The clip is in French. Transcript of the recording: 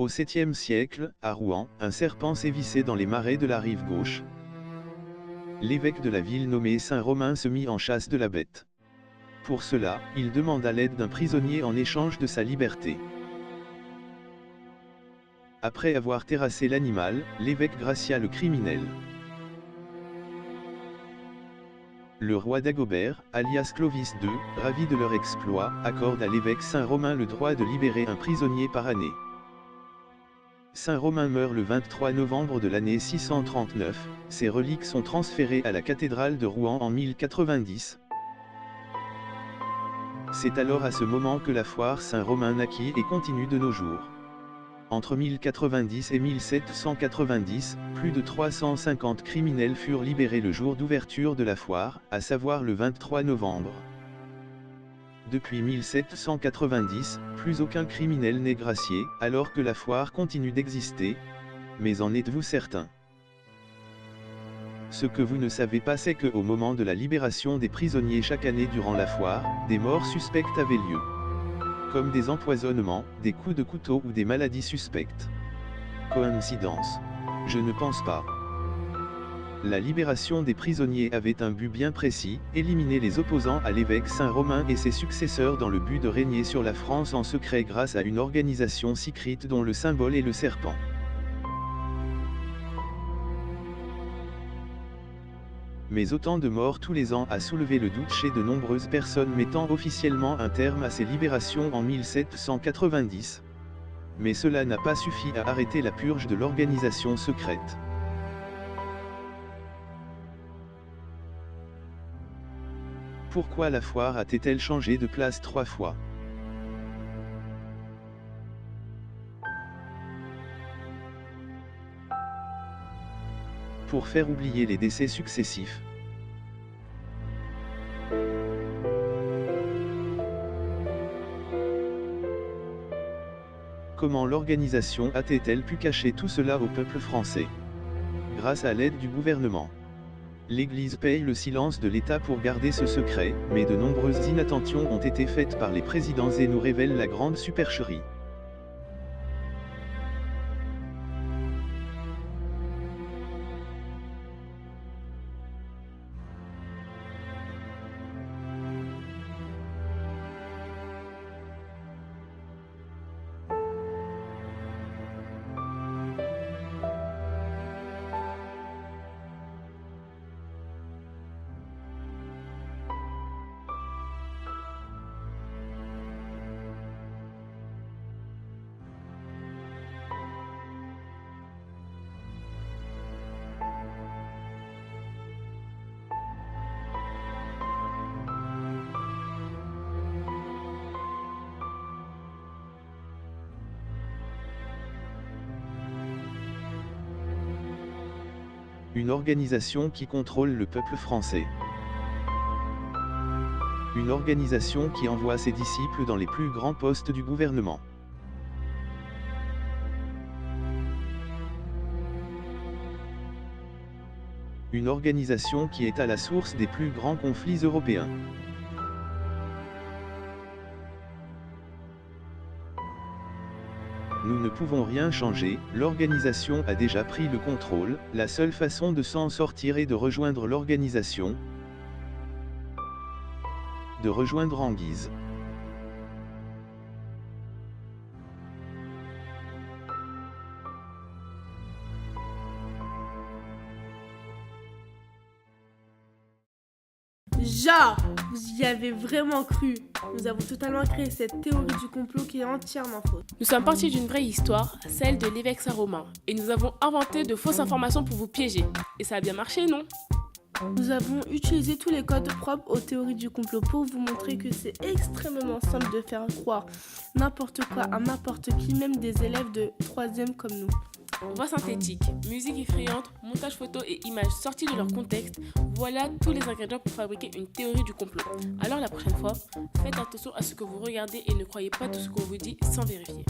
Au 7e siècle, à Rouen, un serpent sévissait dans les marais de la rive gauche. L'évêque de la ville nommé Saint Romain se mit en chasse de la bête. Pour cela, il demanda l'aide d'un prisonnier en échange de sa liberté. Après avoir terrassé l'animal, l'évêque gracia le criminel. Le roi Dagobert, alias Clovis II, ravi de leur exploit, accorde à l'évêque Saint Romain le droit de libérer un prisonnier par année. Saint Romain meurt le 23 novembre de l'année 639, ses reliques sont transférées à la cathédrale de Rouen en 1090. C'est alors à ce moment que la foire Saint-Romain naquit et continue de nos jours. Entre 1090 et 1790, plus de 350 criminels furent libérés le jour d'ouverture de la foire, à savoir le 23 novembre. Depuis 1790, plus aucun criminel n'est gracié, alors que la foire continue d'exister. Mais en êtes-vous certain? Ce que vous ne savez pas, c'est qu'au moment de la libération des prisonniers chaque année durant la foire, des morts suspectes avaient lieu. Comme des empoisonnements, des coups de couteau ou des maladies suspectes. Coïncidence? Je ne pense pas. La libération des prisonniers avait un but bien précis, éliminer les opposants à l'évêque Saint Romain et ses successeurs dans le but de régner sur la France en secret grâce à une organisation secrète dont le symbole est le serpent. Mais autant de morts tous les ans a soulevé le doute chez de nombreuses personnes, mettant officiellement un terme à ces libérations en 1790. Mais cela n'a pas suffi à arrêter la purge de l'organisation secrète. Pourquoi la foire a-t-elle changé de place 3 fois? Pour faire oublier les décès successifs. Comment l'organisation a-t-elle pu cacher tout cela au peuple français? Grâce à l'aide du gouvernement. L'Église paye le silence de l'État pour garder ce secret, mais de nombreuses inattentions ont été faites par les présidents et nous révèlent la grande supercherie. Une organisation qui contrôle le peuple français. Une organisation qui envoie ses disciples dans les plus grands postes du gouvernement. Une organisation qui est à la source des plus grands conflits européens. Nous ne pouvons rien changer, l'organisation a déjà pris le contrôle, la seule façon de s'en sortir est de rejoindre l'organisation. De rejoindre Anguise. Genre, vous y avez vraiment cru. Nous avons totalement créé cette théorie du complot qui est entièrement fausse. Nous sommes partis d'une vraie histoire, celle de l'évêque Saint-Romain, et nous avons inventé de fausses informations pour vous piéger. Et ça a bien marché, non? Nous avons utilisé tous les codes propres aux théories du complot pour vous montrer que c'est extrêmement simple de faire croire n'importe quoi à n'importe qui, même des élèves de 3e comme nous. Voix synthétique, musique effrayante, montage photo et images sorties de leur contexte, voilà tous les ingrédients pour fabriquer une théorie du complot. Alors la prochaine fois, faites attention à ce que vous regardez et ne croyez pas tout ce qu'on vous dit sans vérifier.